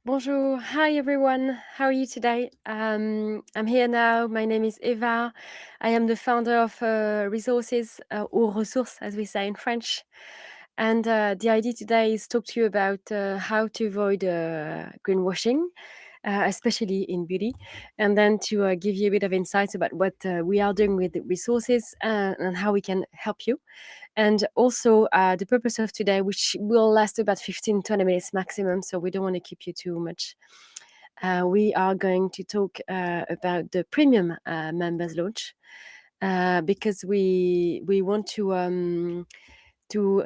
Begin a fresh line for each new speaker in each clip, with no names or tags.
Bonjour. Hi, everyone. How are you today? I'm here now. My name is Eva. I am the founder of Resources, or Ressources, as we say in French. And the idea today is talk to you about how to avoid greenwashing, especially in beauty, and then to give you a bit of insights about what we are doing with the resources and how we can help you. And also, the purpose of today, which will last about 15-20 minutes maximum, so we don't want to keep you too much. We are going to talk about the premium members launch because we want to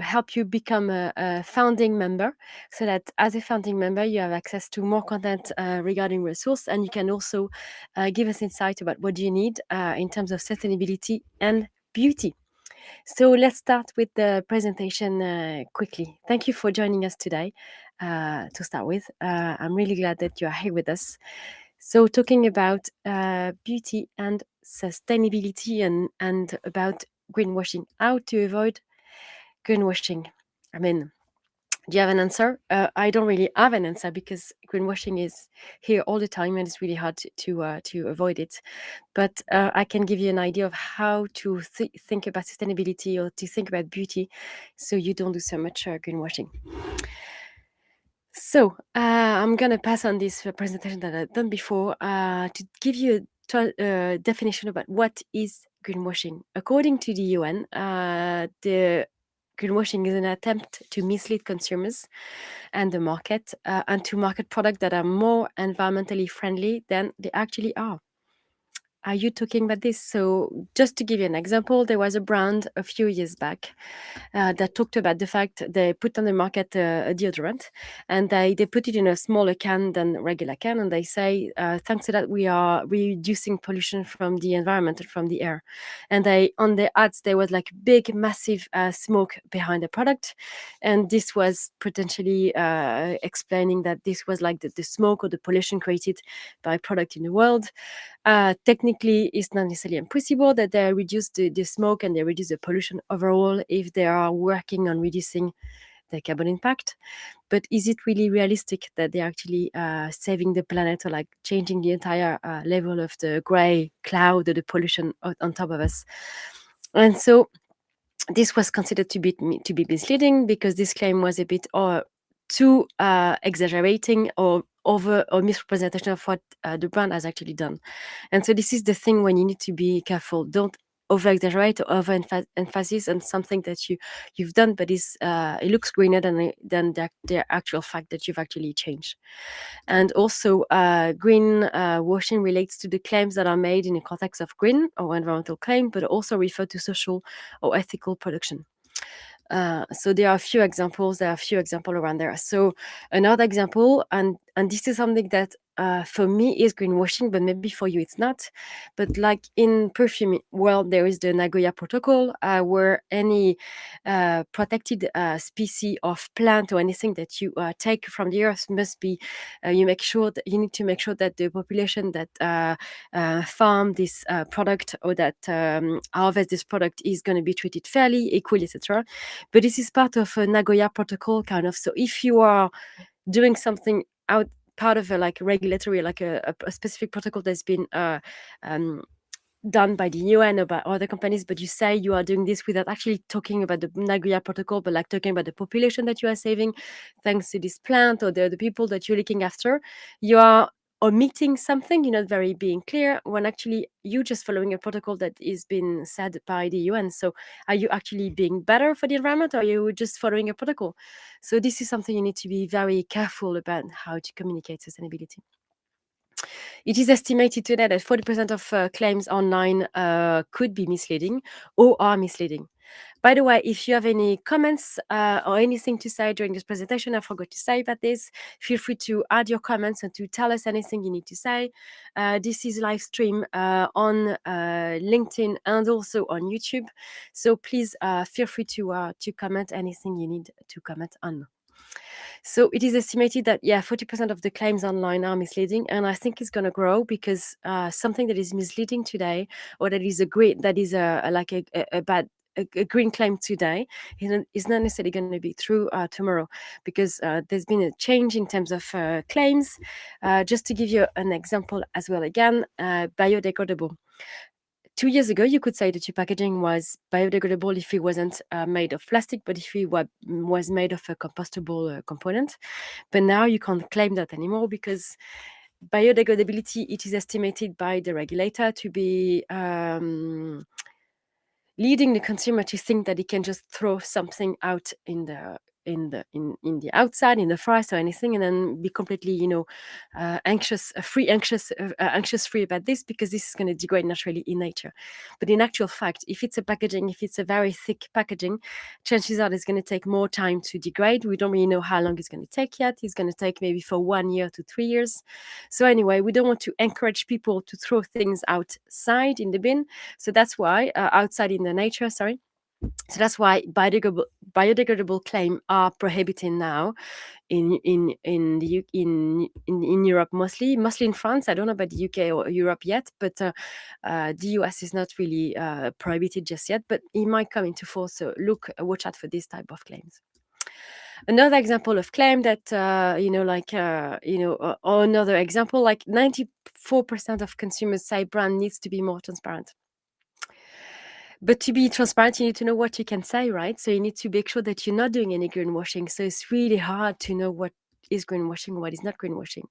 help you become a founding member, so that as a founding member you have access to more content regarding resource, and you can also give us insight about what you need in terms of sustainability and beauty. So let's start with the presentation quickly. Thank you for joining us today. To start with, I'm really glad that you are here with us. So talking about beauty and sustainability, and about greenwashing, how to avoid greenwashing. I mean, do you have an answer? I don't really have an answer because greenwashing is here all the time, and it's really hard to avoid it. But I can give you an idea of how to think about sustainability or to think about beauty, so you don't do so much greenwashing. So I'm gonna pass on this presentation that I've done before to give you a definition about what is greenwashing. According to the UN, the greenwashing is an attempt to mislead consumers and the market, and to market products that are more environmentally friendly than they actually are. Are you talking about this? So, just to give you an example, there was a brand a few years back that talked about the fact they put on the market a deodorant, and they put it in a smaller can than regular can, and they say thanks to that we are reducing pollution from the environment and from the air. And they, on the ads, there was like big massive smoke behind the product, and this was potentially explaining that this was like the smoke or the pollution created by product in the world. Technically, it's not necessarily impossible that they reduce the smoke and they reduce the pollution overall if they are working on reducing the carbon impact. But is it really realistic that they're actually saving the planet, or like changing the entire level of the gray cloud or the pollution on top of us? And so this was considered to be misleading because this claim was a bit too exaggerating or over or misrepresentation of what the brand has actually done. And so this is the thing when you need to be careful. Don't over exaggerate or over emphasis on something that you've done, but it looks greener than the actual fact that you've actually changed. And also, green washing relates to the claims that are made in the context of green or environmental claim, but also refer to social or ethical production. So there are a few examples. There are a few examples around there. So another example, and this is something that for me is greenwashing, but maybe for you it's not. But like in perfume world, there is the Nagoya Protocol, where any protected species of plant or anything that you take from the earth must be you need to make sure that the population that farm this product or that harvest this product is going to be treated fairly, equally, etc. But this is part of a Nagoya Protocol kind of. So if you are doing something out part of a like regulatory, like a specific protocol that's been done by the UN or by other companies, but you say you are doing this without actually talking about the Nagoya Protocol, but like talking about the population that you are saving thanks to this plant or the people that you're looking after, you are omitting something. You're not very being clear when actually you just following a protocol that is being said by the UN. So are you actually being better for the environment, or are you just following a protocol? So this is something you need to be very careful about, how to communicate sustainability. It is estimated today that 40% of claims online could be misleading or are misleading. By the way, if you have any comments or anything to say during this presentation, I forgot to say about this, feel free to add your comments and to tell us anything you need to say. This is live stream on LinkedIn and also on YouTube. So please feel free to comment anything you need to comment on. So it is estimated that 40% of the claims online are misleading, and I think it's going to grow because something that is misleading today, or that is a bad a green claim today is not necessarily going to be true tomorrow, because there's been a change in terms of claims. Just to give you an example as well, again, biodegradable. 2 years ago, you could say that your packaging was biodegradable if it wasn't made of plastic, but if it was made of a compostable component. But now you can't claim that anymore, because biodegradability, it is estimated by the regulator to be leading the consumer to think that he can just throw something out in the outside, in the forest or anything, and then be completely, anxious free about this, because this is going to degrade naturally in nature. But in actual fact, if it's a packaging, if it's a very thick packaging, chances are it's going to take more time to degrade. We don't really know how long it's going to take yet. It's going to take maybe for 1 year to 3 years. So anyway, we don't want to encourage people to throw things outside in the bin. So that's why outside in the nature, sorry. So that's why biodegradable claim are prohibited now in Europe, mostly in France. I don't know about the UK or Europe yet, but the US is not really prohibited just yet. But it might come into force. So watch out for this type of claims. Another example of claim that or another example, like 94% of consumers say brand needs to be more transparent. But to be transparent, you need to know what you can say, right? So you need to make sure that you're not doing any greenwashing. So it's really hard to know what is greenwashing, what is not greenwashing.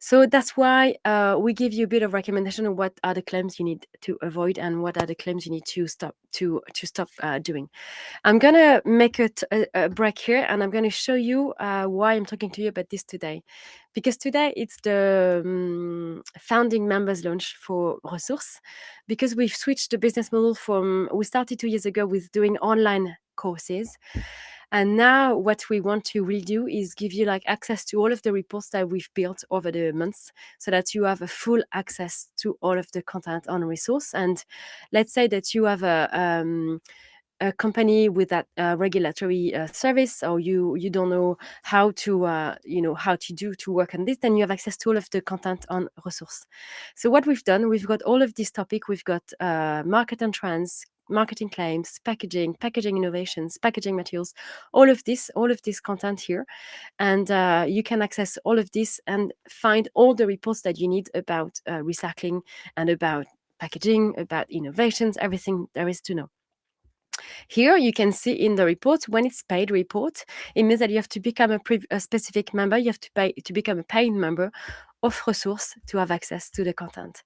So that's why we give you a bit of recommendation on what are the claims you need to avoid and what are the claims you need to stop doing. I'm gonna make a break here, and I'm gonna show you why I'm talking to you about this today, because today it's the founding members launch for Ressources, because we've switched the business model we started 2 years ago with doing online courses. And now what we want to redo is give you like access to all of the reports that we've built over the months, so that you have a full access to all of the content on Resource. And let's say that you have a company with that regulatory service, or you don't know how to work on this, then you have access to all of the content on Resource. So what we've done, we've got all of this topic. We've got market and trends, marketing claims, packaging innovations, packaging materials, all of this content here. And you can access all of this and find all the reports that you need about recycling and about packaging, about innovations, everything there is to know. Here you can see in the report, when it's paid report, it means that you have to become a specific member. You have to pay to become a paying member of Resource to have access to the content.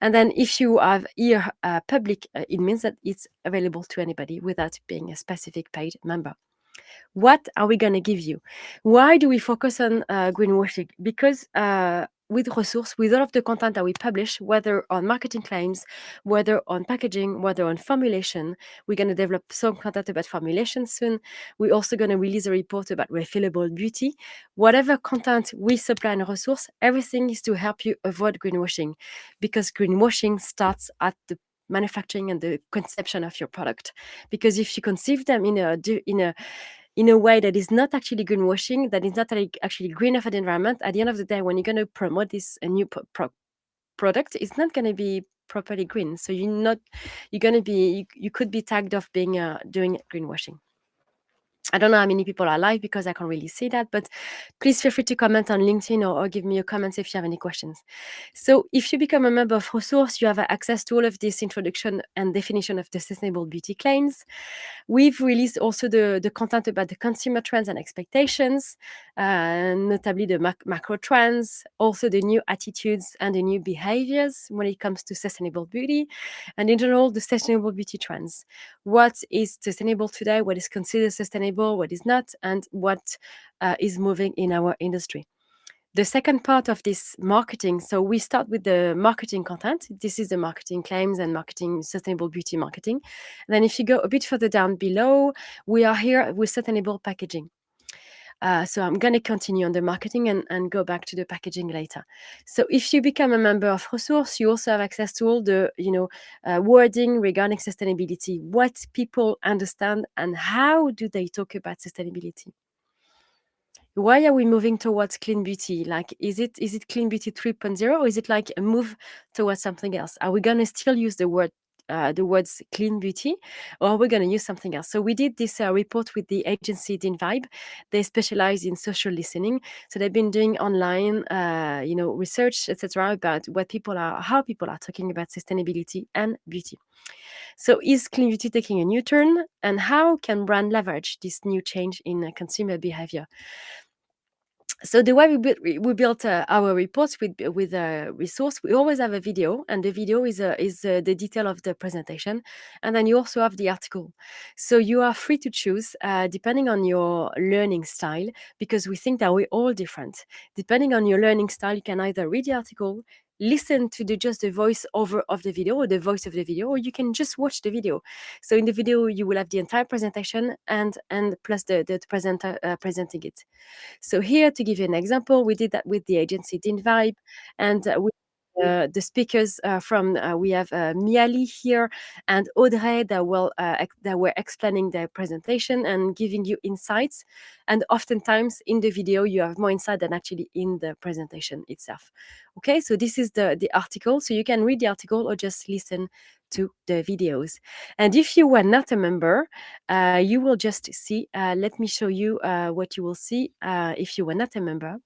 And then if you have here public, it means that it's available to anybody without being a specific paid member. What are we going to give you? Why do we focus on greenwashing? Because with Resource, with all of the content that we publish, whether on marketing claims, whether on packaging, whether on formulation, we're going to develop some content about formulation soon. We're also going to release a report about refillable beauty. Whatever content we supply in Resource, everything is to help you avoid greenwashing, because greenwashing starts at the manufacturing and the conception of your product. Because if you conceive them in a way that is not actually greenwashing, that is not actually greener for the environment, at the end of the day, when you're going to promote this a new product, it's not going to be properly green. So you're going to be, you could be tagged of being doing greenwashing. I don't know how many people are live because I can't really see that, but please feel free to comment on LinkedIn or give me your comments if you have any questions. So if you become a member of Resource, you have access to all of this introduction and definition of the sustainable beauty claims. We've released also the content about the consumer trends and expectations, notably the macro trends, also the new attitudes and the new behaviors when it comes to sustainable beauty, and in general, the sustainable beauty trends. What is sustainable today? What is considered sustainable? What is not? And what is moving in our industry? The second part of this marketing, so we start with the marketing content. This is the marketing claims and marketing, sustainable beauty marketing. And then if you go a bit further down below, we are here with sustainable packaging. So I'm going to continue on the marketing and go back to the packaging later. So if you become a member of Resource, you also have access to all the wording regarding sustainability, what people understand and how do they talk about sustainability. Why are we moving towards clean beauty? Like, is it clean beauty 3.0, or is it like a move towards something else? Are we going to still use the word the words clean beauty, or we're going to use something else. So we did this report with the agency Dean Vibe. They specialize in social listening, so they've been doing online research, etc., about how people are talking about sustainability and beauty. So is clean beauty taking a new turn, and how can brand leverage this new change in consumer behavior? So the way we built our reports with a resource, we always have a video, and the video is the detail of the presentation, and then you also have the article. So you are free to choose depending on your learning style, because we think that we're all different. Depending on your learning style, you can either read the article, listen to just the voice over of the video, or the voice of the video, or you can just watch the video. So in the video, you will have the entire presentation and plus the presenter presenting it. So here, to give you an example, we did that with the agency Dean Vibe, and with the speakers we have Miali here and Audrey that were explaining their presentation and giving you insights. And oftentimes in the video, you have more insight than actually in the presentation itself. Okay, so this is the article. So you can read the article or just listen to the videos. And if you were not a member, you will just see, let me show you what you will see if you were not a member,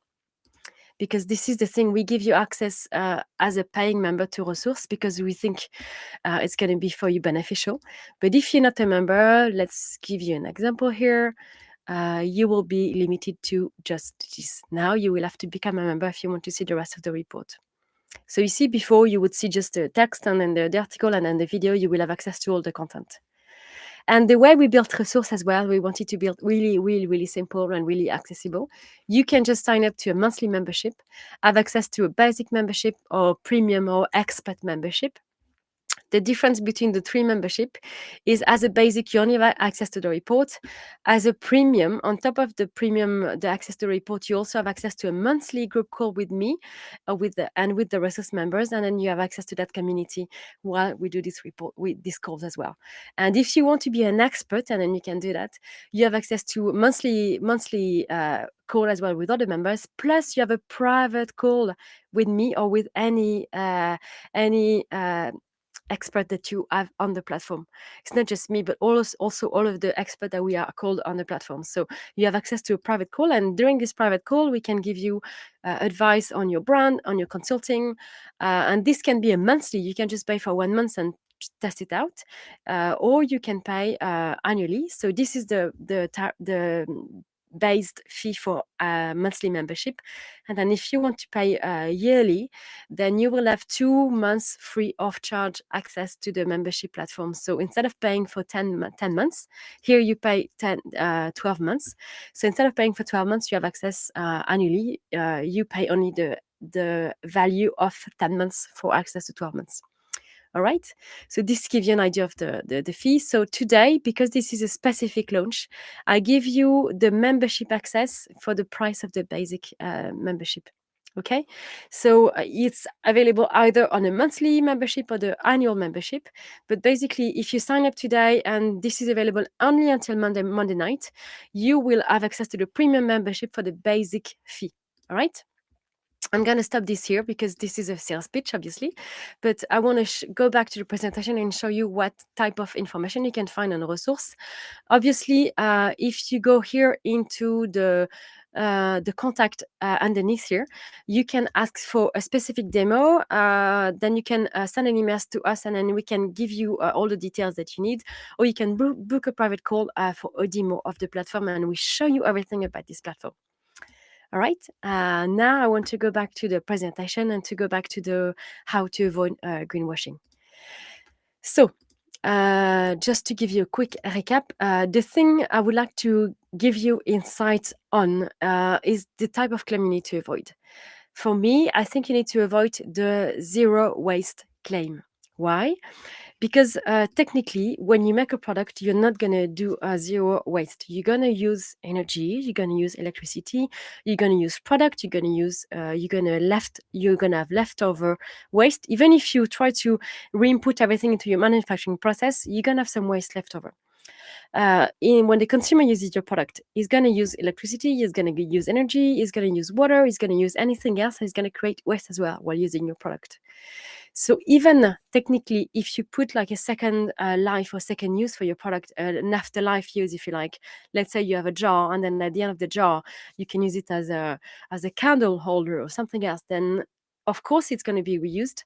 because this is the thing, we give you access as a paying member to resource because we think it's going to be for you beneficial. But if you're not a member, let's give you an example here. You will be limited to just this. Now you will have to become a member if you want to see the rest of the report. So you see, before you would see just the text and then the article, and then the video, you will have access to all the content. And the way we built resource as well, we wanted to build really, really, really simple and really accessible. You can just sign up to a monthly membership, have access to a basic membership or premium or expert membership. The difference between the three membership is, as a basic, you only have access to the report. As a premium, on top of the premium, the access to the report, you also have access to a monthly group call with me, with the resource members, and then you have access to that community while we do this report with these calls as well. And if you want to be an expert, and then you can do that, you have access to monthly call as well with other members. Plus, you have a private call with me or with any expert that you have on the platform. It's not just me, but also all of the experts that we are called on the platform. So you have access to a private call, and during this private call, we can give you advice on your brand, on your consulting, and this can be a monthly. You can just pay for 1 month and test it out, or you can pay annually. So this is the based fee for a monthly membership. And then if you want to pay yearly, then you will have 2 months free of charge access to the membership platform. So instead of paying for 10 months, here you pay 12 months. So instead of paying for 12 months, you have access annually. You pay only the value of 10 months for access to 12 months. All right. So this gives you an idea of the fee. So today, because this is a specific launch, I give you the membership access for the price of the basic membership. Okay. So it's available either on a monthly membership or the annual membership. But basically, if you sign up today, and this is available only until Monday night, you will have access to the premium membership for the basic fee. All right. I'm going to stop this here because this is a sales pitch, obviously. But I want to go back to the presentation and show you what type of information you can find on a resource. Obviously, if you go here into the contact underneath here, you can ask for a specific demo. Then you can send an email to us, and then we can give you all the details that you need. Or you can book a private call for a demo of the platform, and we show you everything about this platform. All right. Now I want to go back to the presentation and to go back to the how to avoid greenwashing. So just to give you a quick recap, the thing I would like to give you insights on is the type of claim you need to avoid. For me, I think you need to avoid the zero waste claim. Why? Because technically, when you make a product, you're not going to do zero waste. You're going to use energy, you're going to use electricity, you're going to use product, you're going to use you're going to have leftover waste. Even if you try to re-input everything into your manufacturing process, you're going to have some waste left over. When the consumer uses your product, he's going to use electricity, he's going to use energy, he's going to use water, he's going to use anything else, he's going to create waste as well while using your product. So even technically, if you put like a second life or second use for your product, an afterlife use, if you like, let's say you have a jar, and then at the end of the jar, you can use it as a candle holder or something else. Then of course it's going to be reused,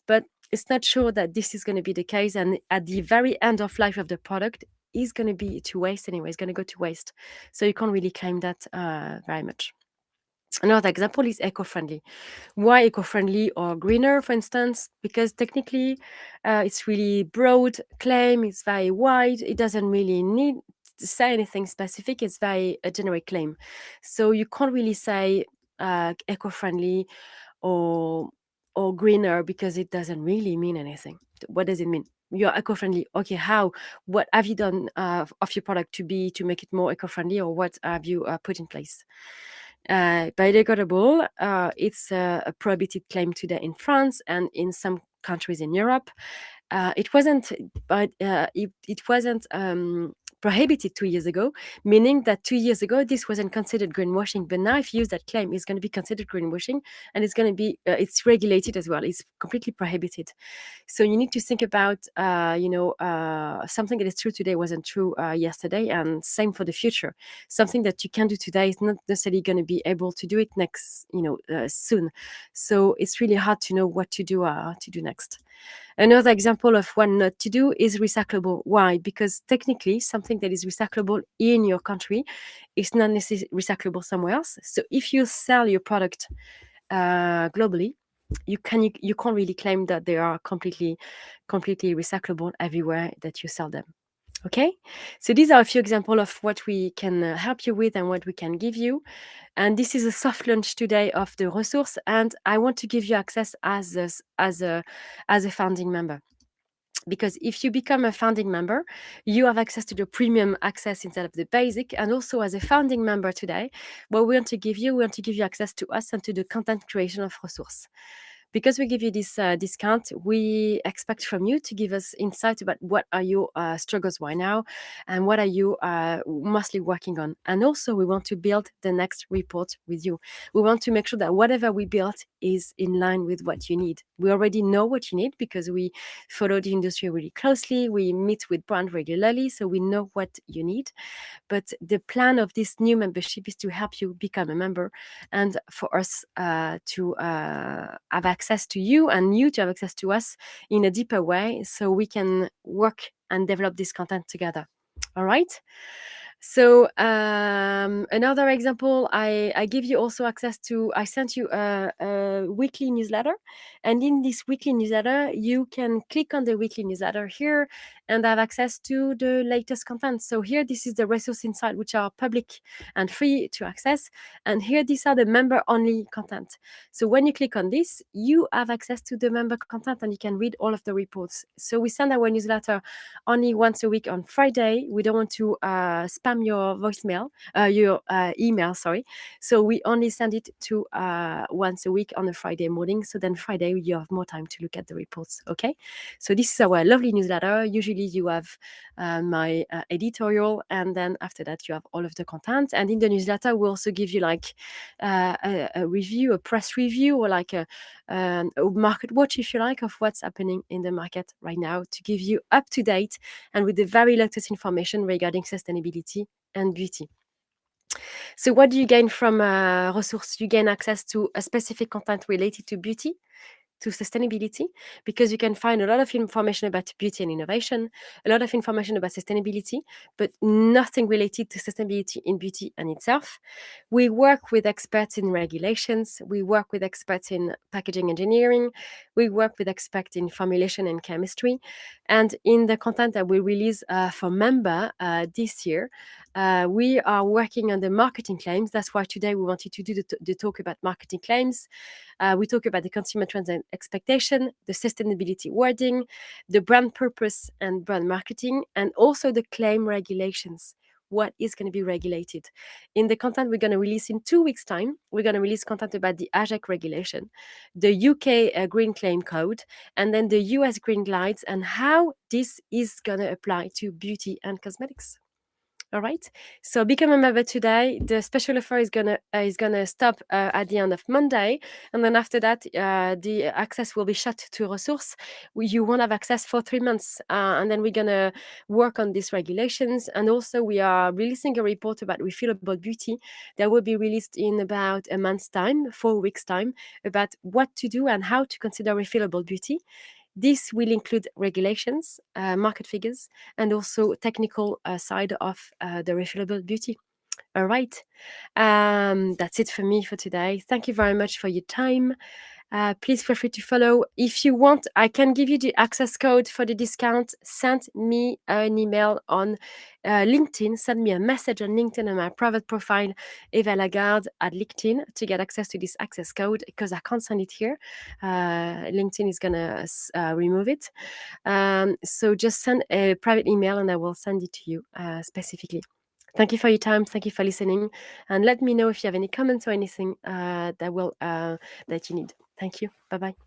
but it's not sure that this is going to be the case. And at the very end of life of the product, is going to be to waste anyway. It's going to go to waste. So you can't really claim that very much. Another example is eco-friendly. Why eco-friendly or greener, for instance? Because technically, it's really broad claim. It's very wide. It doesn't really need to say anything specific. It's very a generic claim, so you can't really say eco-friendly or greener because it doesn't really mean anything. What does it mean? You're eco-friendly. Okay, how? What have you done of your product to make it more eco-friendly, or what have you put in place? Biodegradable, it's a prohibited claim today in France and in some countries in Europe. It wasn't, but it wasn't prohibited 2 years ago, meaning that 2 years ago this wasn't considered greenwashing. But now, if you use that claim, it's going to be considered greenwashing, and it's going to be it's regulated as well. It's completely prohibited. So you need to think about, something that is true today wasn't true yesterday, and same for the future. Something that you can do today is not necessarily going to be able to do it next, soon. So it's really hard to know what to do next. Another example of what not to do is recyclable. Why? Because technically, something that is recyclable in your country is not necessarily recyclable somewhere else. So if you sell your product globally, you can't really claim that they are completely recyclable everywhere that you sell them. Okay, so these are a few examples of what we can help you with and what we can give you. And this is a soft launch today of the resource, and I want to give you access as a founding member. Because if you become a founding member, you have access to the premium access instead of the basic. And also, as a founding member today, what we want to give you access to us and to the content creation of resource. Because we give you this discount, we expect from you to give us insight about what are your struggles right now, and what are you mostly working on. And also, we want to build the next report with you. We want to make sure that whatever we build is in line with what you need. We already know what you need because we follow the industry really closely. We meet with brand regularly, so we know what you need. But the plan of this new membership is to help you become a member, and for us to have access to you, and you to have access to us in a deeper way, so we can work and develop this content together. All right. So another example, I give you also access to, I sent you a weekly newsletter. And in this weekly newsletter, you can click on the weekly newsletter here and have access to the latest content. So here, this is the resource inside, which are public and free to access. And here, these are the member-only content. So when you click on this, you have access to the member content, and you can read all of the reports. So we send our newsletter only once a week on Friday. We don't want to spam your voicemail, your email, sorry. So we only send it to once a week on a Friday morning. So then Friday, you have more time to look at the reports. Okay. So this is our lovely newsletter. Usually you have my editorial, and then after that you have all of the content. And in the newsletter, we also give you like a review, a press review, or like a market watch, if you like, of what's happening in the market right now, to give you up to date and with the very latest information regarding sustainability and beauty. So what do you gain from resource? You gain access to a specific content related to beauty, to sustainability, because you can find a lot of information about beauty and innovation, a lot of information about sustainability, but nothing related to sustainability in beauty and itself. We work with experts in regulations, we work with experts in packaging engineering, we work with experts in formulation and chemistry. And in the content that we release for member this year, we are working on the marketing claims. That's why today we wanted to do the talk about marketing claims. We talk about the consumer trends and expectation, the sustainability wording, the brand purpose and brand marketing, and also the claim regulations. What is going to be regulated? In the content we're going to release in 2 weeks' time, we're going to release content about the AJAC regulation, the UK Green Claim Code, and then the US Green Guides, and how this is going to apply to beauty and cosmetics. All right. So become a member today. The special offer is gonna stop at the end of Monday, and then after that, the access will be shut to resource. You won't have access for 3 months, and then we're gonna work on these regulations. And also, we are releasing a report about refillable beauty that will be released in about a month's time, 4 weeks time, about what to do and how to consider refillable beauty. This will include regulations, market figures, and also technical side of the refillable beauty. All right. That's it for me for today. Thank you very much for your time. Please feel free to follow. If you want, I can give you the access code for the discount. Send me an email on LinkedIn. Send me a message on LinkedIn on my private profile, Eva Lagarde at LinkedIn, to get access to this access code because I can't send it here. LinkedIn is going to remove it. So just send a private email and I will send it to you specifically. Thank you for your time. Thank you for listening. And let me know if you have any comments or anything that you need. Thank you. Bye bye.